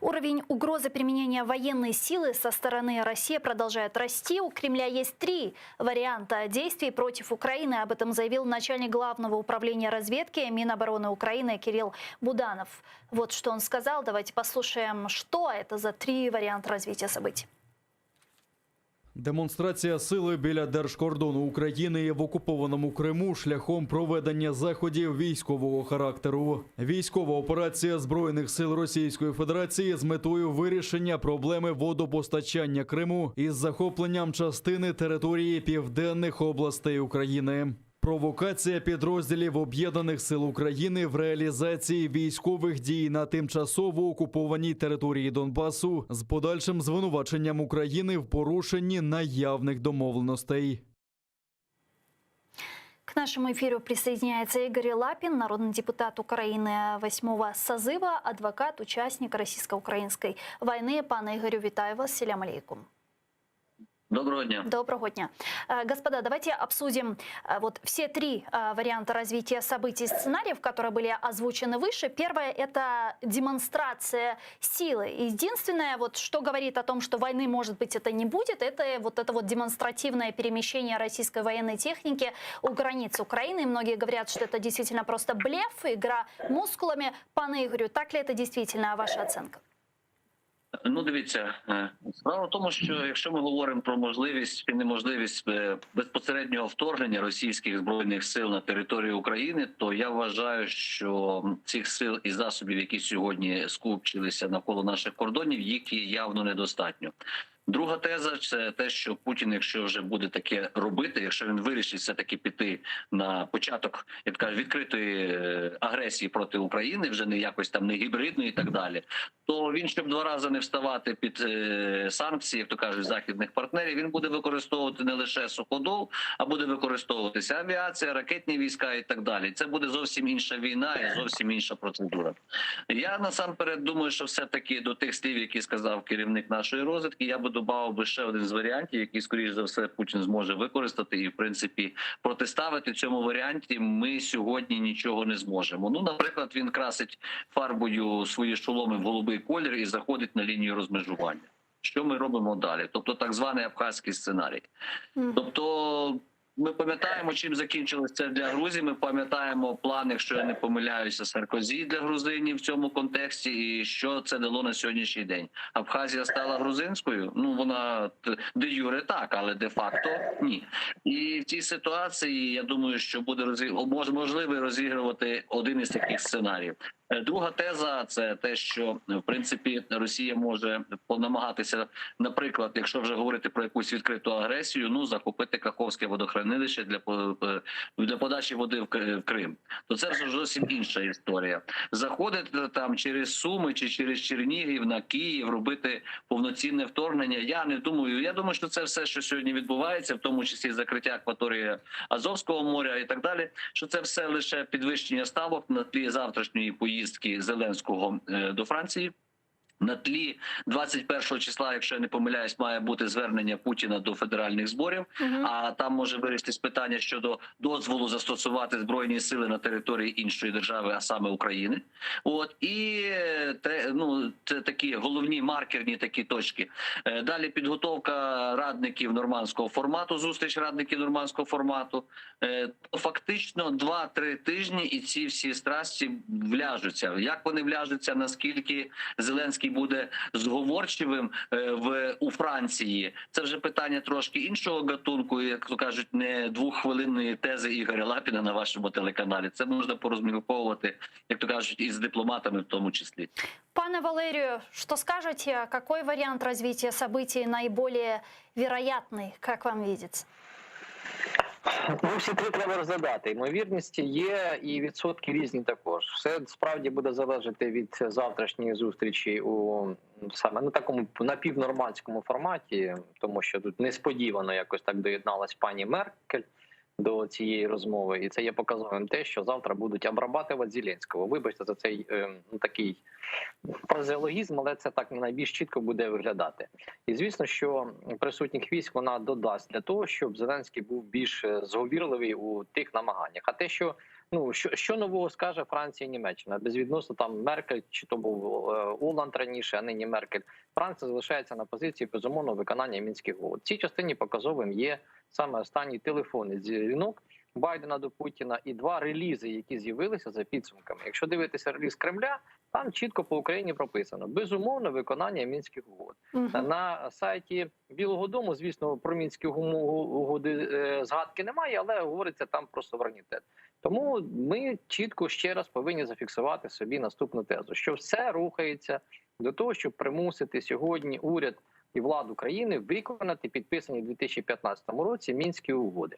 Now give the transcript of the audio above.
Уровень угрозы применения военной силы со стороны России продолжает расти. У Кремля есть три варианта действий против Украины. Об этом заявил начальник Главного управления разведки Минобороны Украины Кирилл Буданов. Вот что он сказал. Давайте послушаем, что это за три варианта развития событий. Демонстрація сили біля держкордону України є в окупованому Криму шляхом проведення заходів військового характеру. Військова операція Збройних сил Російської Федерації з метою вирішення проблеми водопостачання Криму із захопленням частини території південних областей України. Провокація підрозділів Об'єднаних сил України в реалізації військових дій на тимчасово окупованій території Донбасу з подальшим звинуваченням України в порушенні наявних домовленостей. К нашему эфиру присоединяется Игорь Лапин, народный депутат Украины 8-го созыва, адвокат, участник российско-украинской войны. Пане Игорю, витаю вас. Селям алейкум. Доброго дня. Доброго дня. Господа, давайте обсудим вот все три варианта развития событий, сценариев, которые были озвучены выше. Первое – это демонстрация силы. Единственное, вот, что говорит о том, что войны, может быть, это не будет, это вот демонстративное перемещение российской военной техники у границ Украины. И многие говорят, что это действительно просто блеф, игра мускулами. Пане Игорю, так ли это действительно, ваша оценка? Ну, дивіться, справа в тому, що якщо ми говоримо про можливість і неможливість безпосереднього вторгнення російських збройних сил на територію України, то я вважаю, що цих сил і засобів, які сьогодні скупчилися навколо наших кордонів, їх є явно недостатньо. Друга теза – це те, що Путін, якщо вже буде таке робити, якщо він вирішить все-таки піти на початок, як кажуть, відкритої агресії проти України, вже не якось там не гібридної і так далі, то він, щоб два рази не вставати під санкції, як то кажуть, західних партнерів, він буде використовувати не лише суходол, а буде використовуватися авіація, ракетні війська і так далі. Це буде зовсім інша війна і зовсім інша процедура. Я насамперед думаю, що все-таки до тих слів, які сказав керівник нашої розвідки, я би додав би ще один з варіантів, який, скоріш за все, Путін зможе використати. І, в принципі, протиставити цьому варіанті ми сьогодні нічого не зможемо. Ну, наприклад, він красить фарбою свої шоломи в голубий колір і заходить на лінію розмежування. Що ми робимо далі? Тобто так званий абхазький сценарій. Тобто ми пам'ятаємо, чим закінчилось це для Грузії, ми пам'ятаємо план, якщо я не помиляюся, Саркозі для грузинів в цьому контексті, і що це дало на сьогоднішній день. Абхазія стала грузинською? Ну, вона де-юре так, але де-факто ні. І в цій ситуації, я думаю, що буде можливо розігрувати один із таких сценаріїв. Друга теза – це те, що, в принципі, Росія може намагатися, наприклад, якщо вже говорити про якусь відкриту агресію, ну, захопити Каховське водохранилище для подачі води в Крим. То це вже зовсім інша історія. Заходити там через Суми чи через Чернігів на Київ, робити повноцінне вторгнення, я не думаю. Я думаю, що це все, що сьогодні відбувається, в тому числі закриття акваторії Азовського моря і так далі, що це все лише підвищення ставок на тлі завтрашньої поїздки Зеленського до Франції. На тлі 21 числа, якщо я не помиляюсь, має бути звернення Путіна до федеральних зборів, а там може вирішитись питання щодо дозволу застосувати збройні сили на території іншої держави, а саме України. От і це такі головні маркерні такі точки. Далі підготовка радників нормандського формату, зустріч радників нормандського формату. Фактично 2-3 тижні і ці всі страсті вляжуться. Як вони вляжуться, наскільки Зеленський буде зговорчивим у Франції. Це вже питання трошки іншого гатунку, як то кажуть, не двоххвилинної тези Ігоря Лапіна на вашому телеканалі. Це можна порозмірковувати, як то кажуть, із дипломатами в тому числі. Пане Валерію, що скажете, який варіант розвитку событий найбільш вероятний, як вам видиться? Ну, всі три треба розглядати. Ймовірності є і відсотки різні також. Все справді буде залежати від завтрашньої зустрічі у саме такому напівнормандському форматі, тому що тут несподівано якось так доєдналась пані Меркель до цієї розмови, і це є показовим те, що завтра будуть обрабатувати Зеленського. Вибачте за цей такий фразеологізм, але це так найбільш чітко буде виглядати. І звісно, що присутніх військ вона додасть для того, щоб Зеленський був більш зговірливий у тих намаганнях. А те, що Ну що нового скаже Франція і Німеччина? Безвідносно там Меркель, чи то був Оланд раніше, а нині Меркель. Франція залишається на позиції безумовно виконання мінських угод. В цій частині показовим є саме останній телефонний дзвінок Байдена до Путіна і 2 релізи, які з'явилися за підсумками. Якщо дивитися реліз Кремля, там чітко по Україні прописано безумовно виконання мінських угод. На сайті Білого Дому, звісно, про мінські угоди згадки немає, але говориться там про суверенітет. Тому ми чітко ще раз повинні зафіксувати собі наступну тезу, що все рухається до того, щоб примусити сьогодні уряд і владу країни виконати підписані в 2015 році мінські угоди.